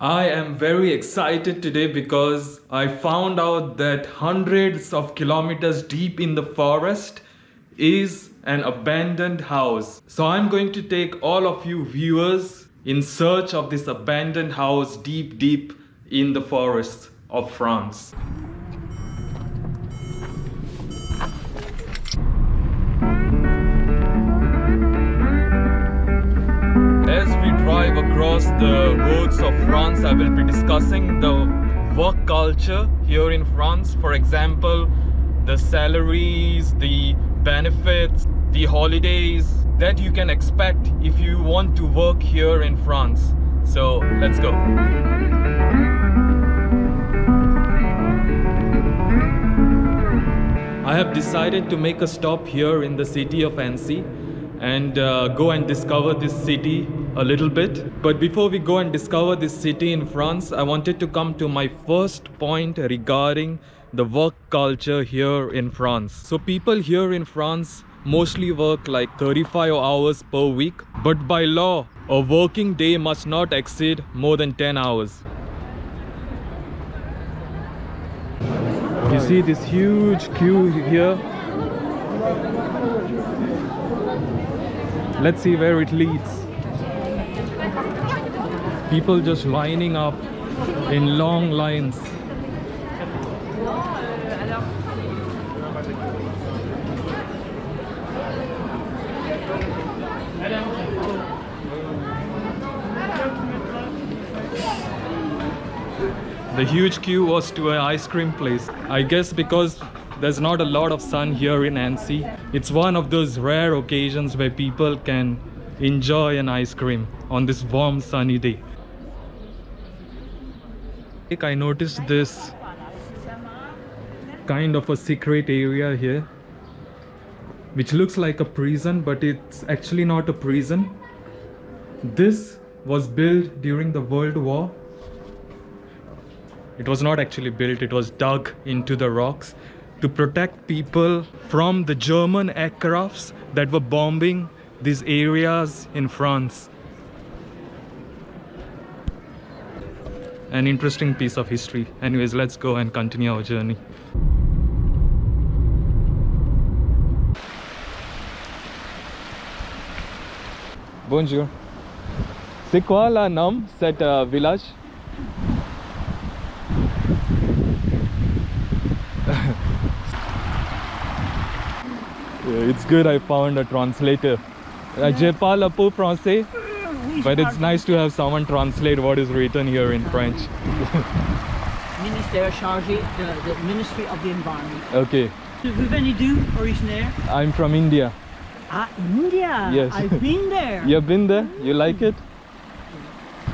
I am very excited today because I found out that hundreds of kilometers deep in the forest is an abandoned house. So I'm going to take all of you viewers in search of this abandoned house deep in the forests of France. As we drive across the roads of France, I will be discussing the work culture here in France. For example, the salaries, the benefits, the holidays that you can expect if you want to work here in France. So let's go. I have decided to make a stop here in the city of Annecy and go and discover this city a little bit. But before we go and discover this city in France, I wanted to come to my first point regarding the work culture here in France. So people here in France mostly work like 35 hours per week, but by law, a working day must not exceed more than 10 hours. You see this huge queue here. Let's see where it leads. People just lining up in long lines. The huge queue was to an ice cream place. I guess because there's not a lot of sun here in Annecy. It's one of those rare occasions where people can enjoy an ice cream on this warm sunny day. I noticed this kind of a secret area here, which looks like a prison, but it's actually not a prison. This was built during the World War. It was not actually built, it was dug into the rocks to protect people from the German aircrafts that were bombing these areas in France. An interesting piece of history. Anyways, let's go and continue our journey. Bonjour. C'est quoi le nom de cet village? It's good I found a translator. Je parle un peu français, but it's nice to have someone translate what is written here in French. Ministère chargé de the Ministry of the Environment. Okay. Vous venez d'où, originaire? I'm from India. Ah, India. Yes. I've been there. You've been there? You like it?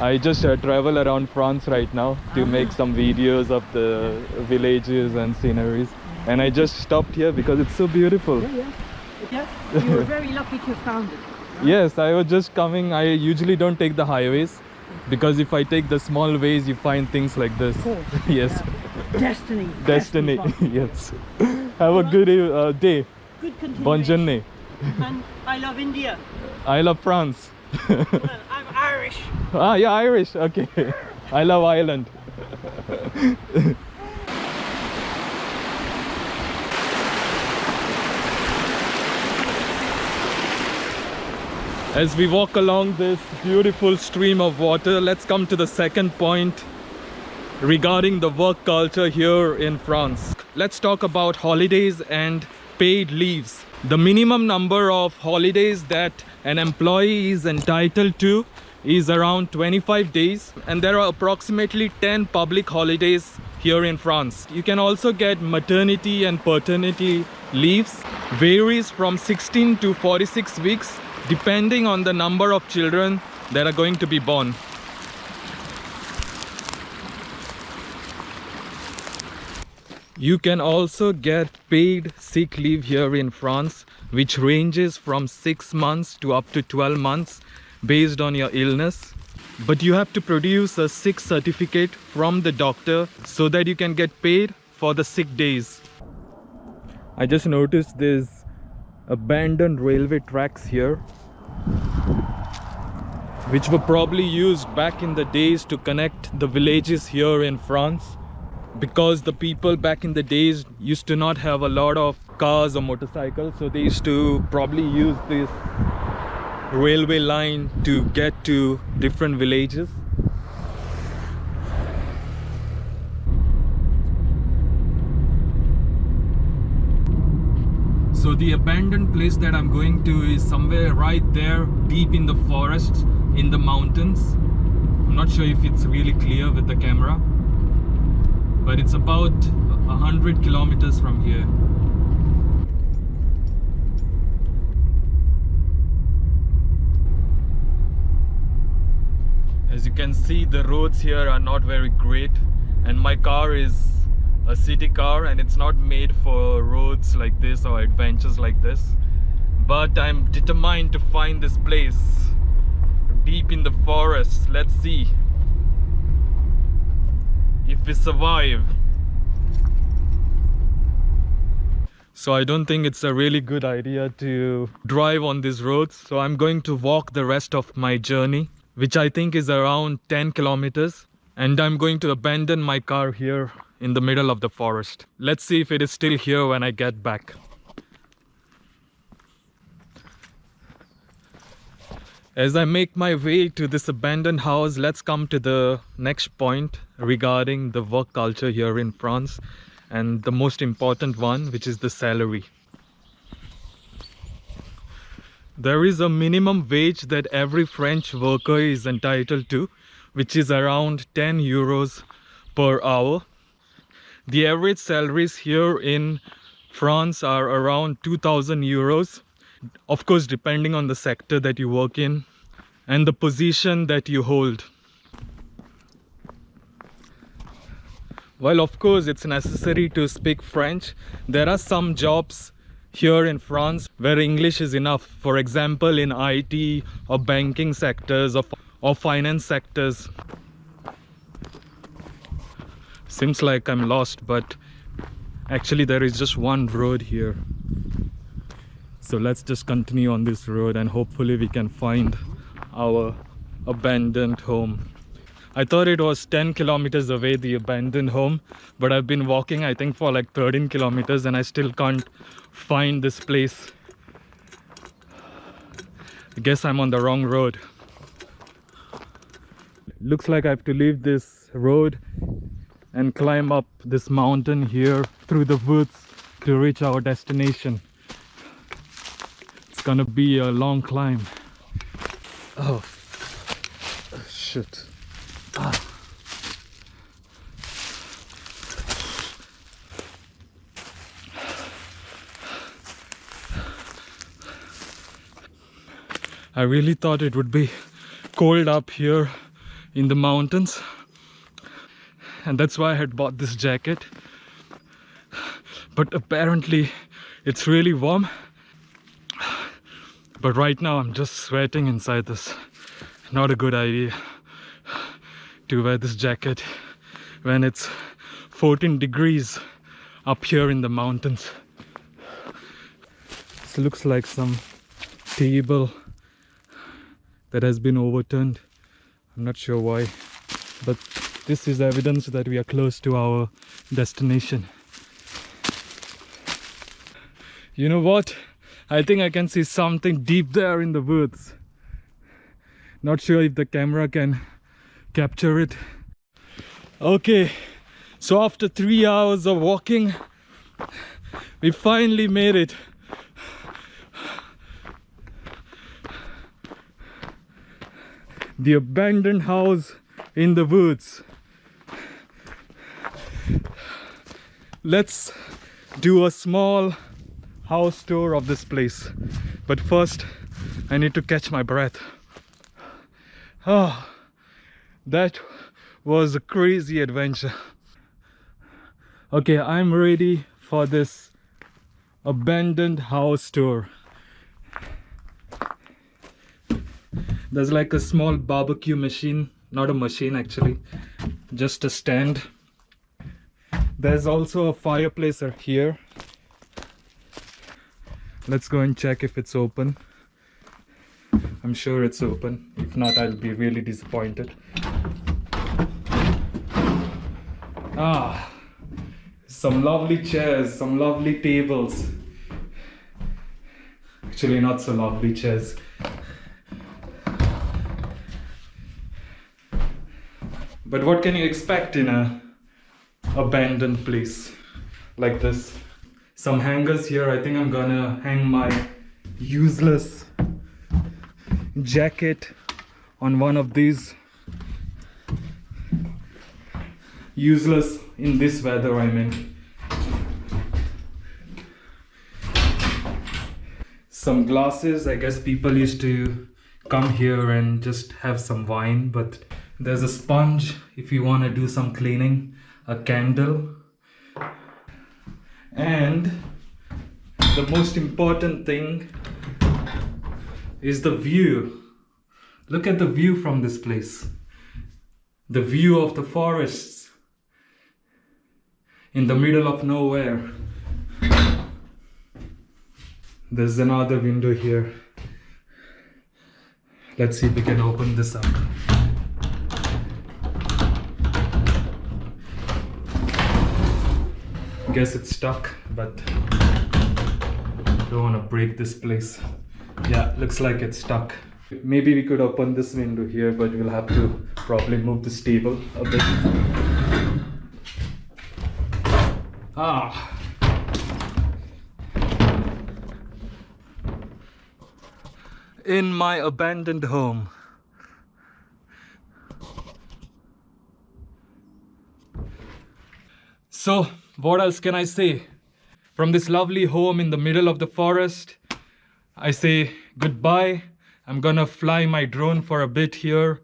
I just travel around France right now to make some videos of the villages and sceneries. And I just stopped here because it's so beautiful. Yeah, you were very lucky to have found it. Yes, I was just coming. I usually don't take the highways because if I take the small ways, you find things like this. Yes. Destiny. Destiny. Destiny. Yes. Have a good day. Good continuation. Bonne journée. And I love India. I love France. Well, I'm Irish. Ah, you're Irish. Okay. I love Ireland. As we walk along this beautiful stream of water, let's come to the second point regarding the work culture here in France. Let's talk about holidays and paid leaves. The minimum number of holidays that an employee is entitled to is around 25 days, and there are approximately 10 public holidays here in France. You can also get maternity and paternity leaves, varies from 16 to 46 weeks depending on the number of children that are going to be born. You can also get paid sick leave here in France, which ranges from 6 months to up to 12 months based on your illness. But you have to produce a sick certificate from the doctor so that you can get paid for the sick days. I just noticed there's abandoned railway tracks here. which were probably used back in the days to connect the villages here in France, because the people back in the days used to not have a lot of cars or motorcycles, so they used to probably use this railway line to get to different villages. So the abandoned place that I'm going to is somewhere right there, deep in the forest, in the mountains. I'm not sure if it's really clear with the camera, but it's about 100 kilometers from here. As you can see, the roads here are not very great, and my car is a city car and it's not made for roads like this or adventures like this. But I'm determined to find this place deep in the forest. Let's see if we survive. So I don't think it's a really good idea to drive on these roads, so I'm going to walk the rest of my journey, which I think is around 10 kilometers, and I'm going to abandon my car here in the middle of the forest. Let's see if it is still here when I get back. As I make my way to this abandoned house, let's come to the next point regarding the work culture here in France, and the most important one, which is the salary. There is a minimum wage that every French worker is entitled to, which is around 10 euros per hour. The average salaries here in France are around 2,000 euros. Of course, depending on the sector that you work in and the position that you hold. While of course it's necessary to speak French, there are some jobs here in France where English is enough. For example, in IT or banking sectors or finance sectors. Seems like I'm lost, but actually there is just one road here. So let's just continue on this road and hopefully we can find our abandoned home. I thought it was 10 kilometers away, the abandoned home, but I've been walking I think for like 13 kilometers and I still can't find this place. I guess I'm on the wrong road. Looks like I have to leave this road and climb up this mountain here through the woods to reach our destination. It's gonna be a long climb. Oh shit. I really thought it would be cold up here in the mountains, and that's why I had bought this jacket, but apparently it's really warm. But right now I'm just sweating inside this. Not a good idea to wear this jacket when it's 14 degrees up here in the mountains. This looks like some table that has been overturned. I'm not sure why, but this is evidence that we are close to our destination. You know what? I think I can see something deep there in the woods. Not sure if the camera can capture it. Okay, so after 3 hours of walking, we finally made it. The abandoned house in the woods. Let's do a small house tour of this place, but first I need to catch my breath. Oh, that was a crazy adventure. Okay, I'm ready for this abandoned house tour. There's like a small barbecue machine, not a machine actually, just a stand. There's also a fireplace here. Let's go and check if it's open. I'm sure it's open. If not, I'll be really disappointed. Ah, some lovely chairs, some lovely tables. Actually, not so lovely chairs. But what can you expect in a abandoned place like this? Some hangers here. I think I'm gonna hang my useless jacket on one of these. Useless in this weather, I mean. Some glasses. I guess people used to come here and just have some wine, but there's a sponge if you want to do some cleaning, a candle, and the most important thing is the view. Look at the view from this place. The view of the forests in the middle of nowhere. There's another window here. Let's see if we can open this up. Guess it's stuck, but don't want to break this place. Yeah, looks like it's stuck. Maybe we could open this window here, but we'll have to probably move this table a bit. Ah. In my abandoned home. So, what else can I say? From this lovely home in the middle of the forest, I say goodbye. I'm gonna fly my drone for a bit here,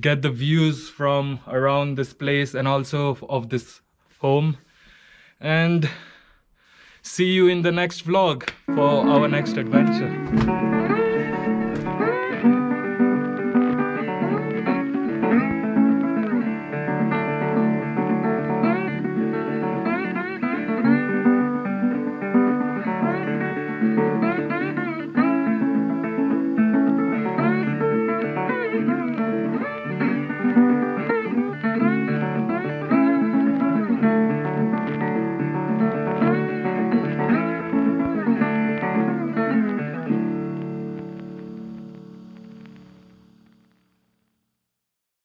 get the views from around this place and also of this home. And see you in the next vlog for our next adventure.